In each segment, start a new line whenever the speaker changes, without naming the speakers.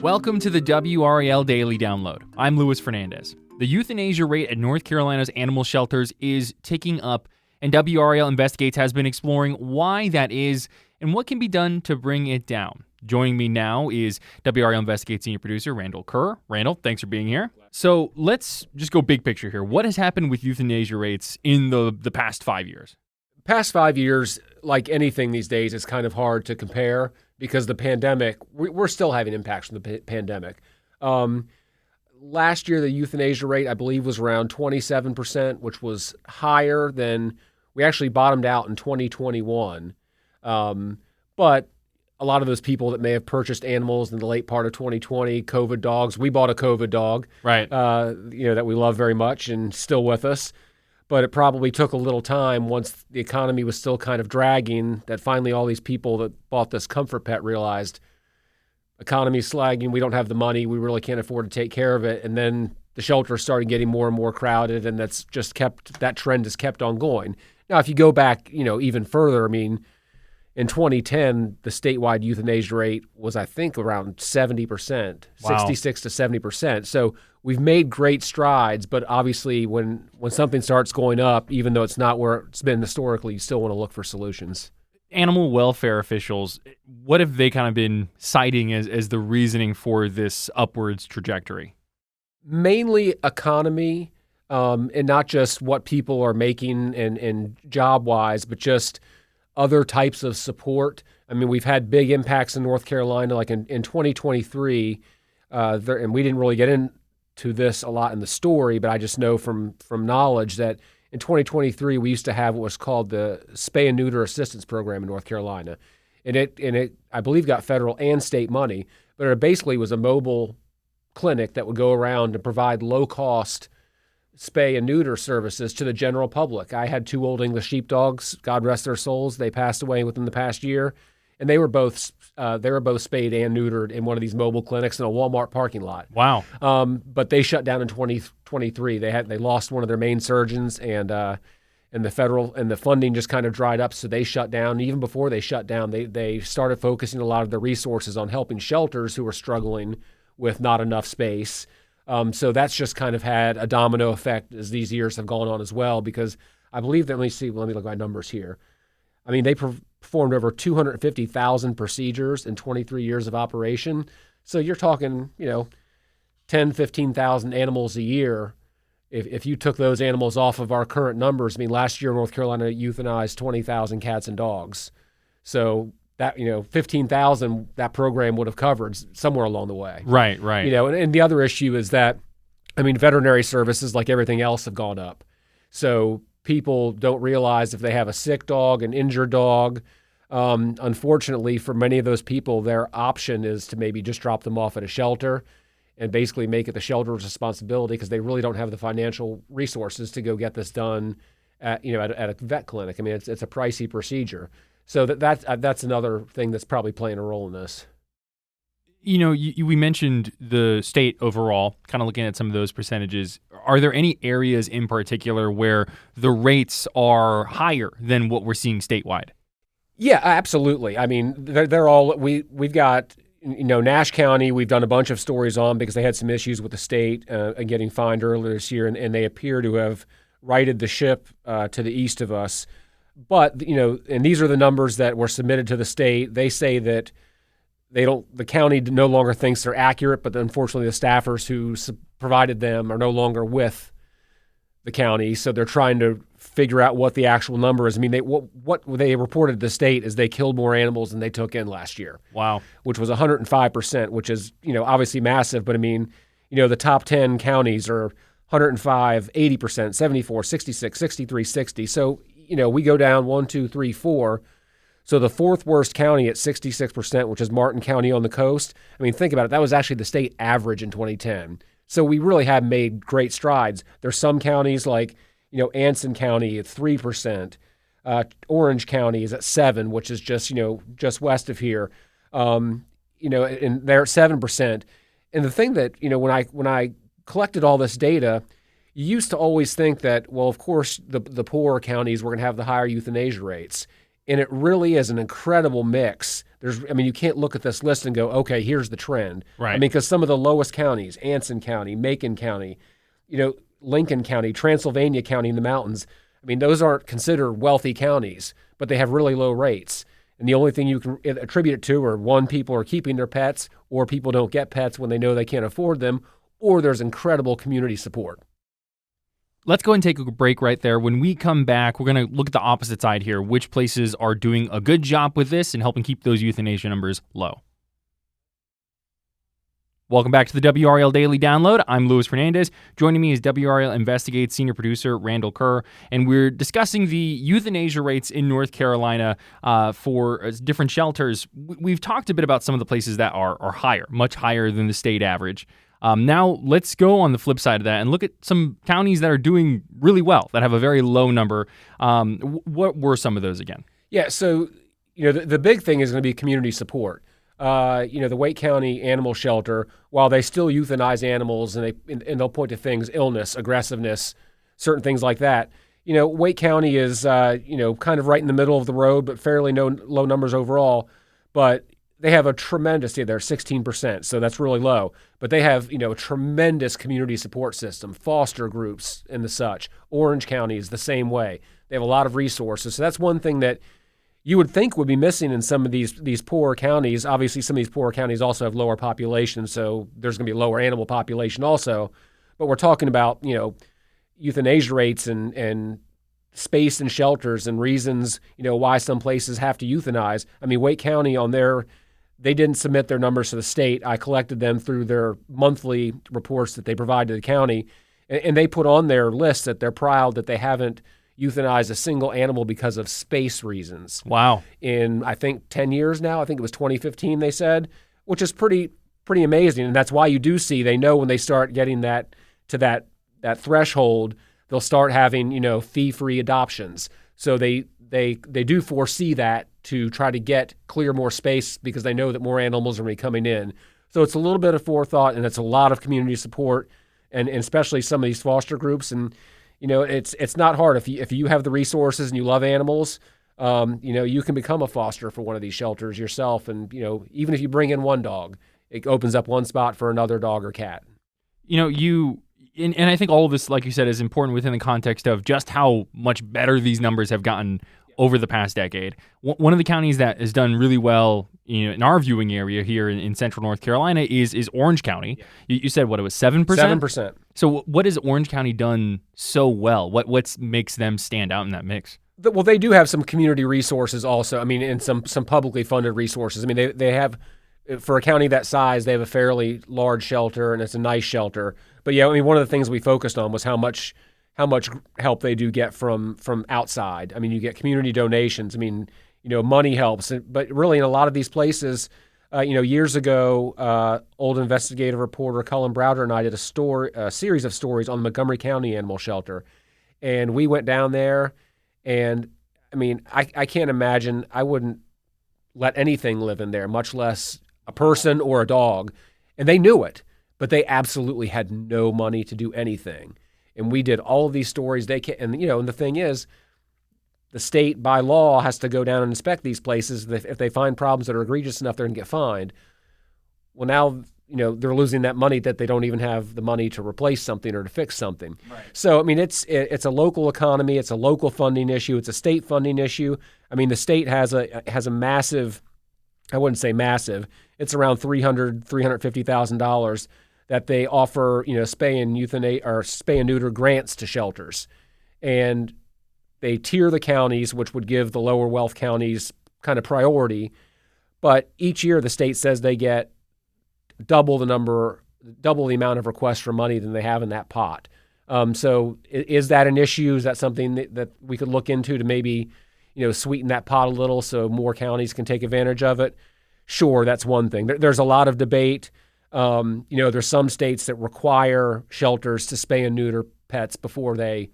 Welcome to the WRAL Daily Download. I'm Luis Fernandez. The euthanasia rate at North Carolina's animal shelters is ticking up, and WRAL Investigates has been exploring why that is and what can be done to bring it down. Joining me now is WRAL Investigates senior producer Randall Kerr. Randall, thanks for being here. So let's just go big picture here. What has happened with euthanasia rates in the past 5 years?
Past 5 years, like anything these days, is kind of hard to compare because the pandemic, we're still having impacts from the pandemic. Last year, the euthanasia rate, I believe, was around 27%, which was higher than we actually bottomed out in 2021. But a lot of those people that may have purchased animals in the late part of 2020, COVID dogs, we bought a COVID dog,
Right.
That we love very much and still with us. But it probably took a little time once the economy was still kind of dragging that finally all these people that bought this comfort pet realized economy's slagging, we don't have the money, we really can't afford to take care of it. And then the shelters started getting more and more crowded, and that trend has kept on going. Now, if you go back, even further, in 2010, the statewide euthanasia rate was, I think, around 70%,
Wow.
66 to 70%. So we've made great strides, but obviously when something starts going up, even though it's not where it's been historically, you still want to look for solutions.
Animal welfare officials, what have they kind of been citing as the reasoning for this upwards trajectory?
Mainly economy, and not just what people are making and job-wise, but just other types of support. We've had big impacts in North Carolina, like in 2023, and we didn't really get into this a lot in the story, but I just know from knowledge that in 2023, we used to have what was called the Spay and Neuter Assistance Program in North Carolina. And it I believe, got federal and state money, but it basically was a mobile clinic that would go around and provide low-cost spay and neuter services to the general public. I had 2 old English sheepdogs, God rest their souls. They passed away within the past year, and they were both spayed and neutered in one of these mobile clinics in a Walmart parking lot.
Wow.
But they shut down in 2023. They lost one of their main surgeons, and the federal and the funding just kind of dried up, so they shut down. Even before they shut down, they started focusing a lot of their resources on helping shelters who were struggling with not enough space. So that's just kind of had a domino effect as these years have gone on as well, because I believe that, let me look at my numbers here. They performed over 250,000 procedures in 23 years of operation. So you're talking, 10, 15,000 animals a year. If you took those animals off of our current numbers, last year North Carolina euthanized 20,000 cats and dogs. So that, 15,000 that program would have covered somewhere along the way.
Right.
And the other issue is that, veterinary services, like everything else, have gone up. So people don't realize if they have a sick dog, an injured dog, unfortunately for many of those people, their option is to maybe just drop them off at a shelter and basically make it the shelter's responsibility because they really don't have the financial resources to go get this done at a vet clinic. It's a pricey procedure. So that's another thing that's probably playing a role in this.
We mentioned the state overall, kind of looking at some of those percentages. Are there any areas in particular where the rates are higher than what we're seeing statewide?
Yeah, absolutely. They're all, we've got, Nash County, we've done a bunch of stories on because they had some issues with the state and getting fined earlier this year, and they appear to have righted the ship to the east of us. But, and these are the numbers that were submitted to the state. They say that the county no longer thinks they're accurate, but unfortunately the staffers who provided them are no longer with the county. So they're trying to figure out what the actual number is. What they reported to the state is they killed more animals than they took in last year.
Wow.
Which was 105%, which is, obviously massive. But the top 10 counties are 105, 80%, 74, 66, 63, 60. So, we go down 1, 2, 3, 4. So the 4th worst county at 66%, which is Martin County on the coast. Think about it. That was actually the state average in 2010. So we really have made great strides. There's some counties like, Anson County at 3%. Orange County is at 7%, which is just west of here. And they're at 7%. And the thing that, when I collected all this data, you used to always think that, well, of course, the poorer counties were going to have the higher euthanasia rates. And it really is an incredible mix You can't look at this list and go, okay, here's the trend.
Right.
I mean, because some of the lowest counties, Anson County, Macon County, Lincoln County, Transylvania County in the mountains, I mean, those aren't considered wealthy counties, but they have really low rates. And the only thing you can attribute it to are, one, people are keeping their pets, or people don't get pets when they know they can't afford them, or there's incredible community support.
Let's go and take a break right there. When we come back, we're going to look at the opposite side here, which places are doing a good job with this and helping keep those euthanasia numbers low. Welcome back to the WRAL Daily Download. I'm Luis Fernandez. Joining me is WRAL Investigates senior producer Randall Kerr, and we're discussing the euthanasia rates in North Carolina for different shelters. We've talked a bit about some of the places that are higher, much higher than the state average. Now let's go on the flip side of that and look at some counties that are doing really well, that have a very low number. What were some of those again?
Yeah, so the big thing is going to be community support. The Wake County Animal Shelter, while they still euthanize animals and they'll point to things, illness, aggressiveness, certain things like that. Wake County is kind of right in the middle of the road, but fairly low numbers overall. But they have a tremendous, they're 16%, so that's really low. But they have, a tremendous community support system, foster groups and the such. Orange County is the same way. They have a lot of resources. So that's one thing that you would think would be missing in some of these poorer counties. Obviously, some of these poorer counties also have lower populations, so there's going to be a lower animal population also. But we're talking about, euthanasia rates and space in shelters and reasons, why some places have to euthanize. I mean, Wake County they didn't submit their numbers to the state. I collected them through their monthly reports that they provide to the county. And they put on their list that they're proud that they haven't euthanized a single animal because of space reasons.
Wow.
In, I think, 10 years now. I think it was 2015, they said, which is pretty amazing. And that's why you do see, they know when they start getting that threshold, they'll start having, fee-free adoptions. So they do foresee that to try to clear more space because they know that more animals are going to be coming in. So it's a little bit of forethought, and it's a lot of community support, and especially some of these foster groups. And it's not hard if you have the resources and you love animals. You can become a foster for one of these shelters yourself, and even if you bring in one dog, it opens up one spot for another dog or cat. And I think all of this, like you said, is important within the context of just how much better these numbers have gotten over the past decade. One of the counties that has done really well, in our viewing area here in central North Carolina is Orange County. Yeah. You said, what, it was 7%? 7%. So
what has Orange County done so well? What makes them stand out in that mix?
Well, they do have some community resources also. I mean, and some publicly funded resources. I mean, they have, for a county that size, they have a fairly large shelter, and it's a nice shelter. But yeah, I mean, one of the things we focused on was how much help they do get from outside. I mean, you get community donations. I mean, money helps. But really, in a lot of these places, years ago, old investigative reporter Cullen Browder and I did a series of stories on the Montgomery County Animal Shelter. And we went down there, and, I mean, I can't imagine, I wouldn't let anything live in there, much less a person or a dog. And they knew it, but they absolutely had no money to do anything. And we did all of these stories. And the thing is, the state by law has to go down and inspect these places. If they find problems that are egregious enough, they're going to get fined. Well, now, they're losing that money that they don't even have the money to replace something or to fix something. Right. So, I mean, it's a local economy. It's a local funding issue. It's a state funding issue. I mean, the state has a massive, I wouldn't say massive, it's around $350,000 that they offer, spay and neuter grants to shelters. And they tier the counties, which would give the lower wealth counties kind of priority. But each year the state says they get double the amount of requests for money than they have in that pot. So is that an issue? Is that something that we could look into to maybe, sweeten that pot a little so more counties can take advantage of it? Sure, that's one thing. There's a lot of debate. There's some states that require shelters to spay and neuter pets before they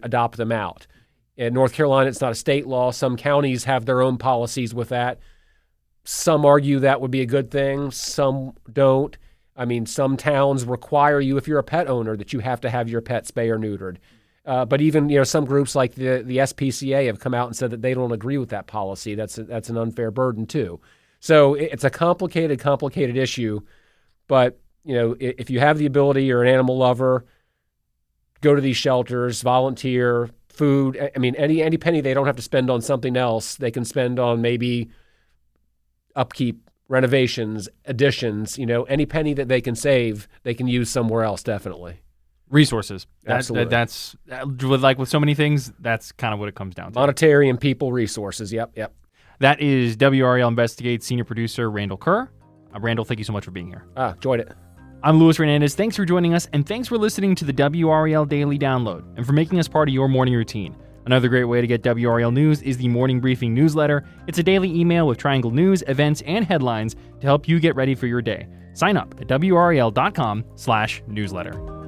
adopt them out. In North Carolina, it's not a state law. Some counties have their own policies with that. Some argue that would be a good thing. Some don't. I mean, some towns require you, if you're a pet owner, that you have to have your pet spay or neutered. But even some groups like the SPCA have come out and said that they don't agree with that policy. That's an unfair burden too. So it's a complicated issue. But if you have the ability, you're an animal lover, go to these shelters, volunteer, food. I mean, any penny they don't have to spend on something else, they can spend on maybe upkeep, renovations, additions. Any penny that they can save, they can use somewhere else. Definitely.
Resources.
Absolutely.
That's with so many things, that's kind of what it comes down to.
Monetary and people resources. Yep.
That is WRAL Investigates senior producer Randall Kerr. Randall, thank you so much for being here.
Enjoyed it.
I'm Luis Fernandez. Thanks for joining us, and thanks for listening to the WRAL Daily Download and for making us part of your morning routine. Another great way to get WRAL news is the Morning Briefing newsletter. It's a daily email with Triangle news, events, and headlines to help you get ready for your day. Sign up at WRAL.com/newsletter.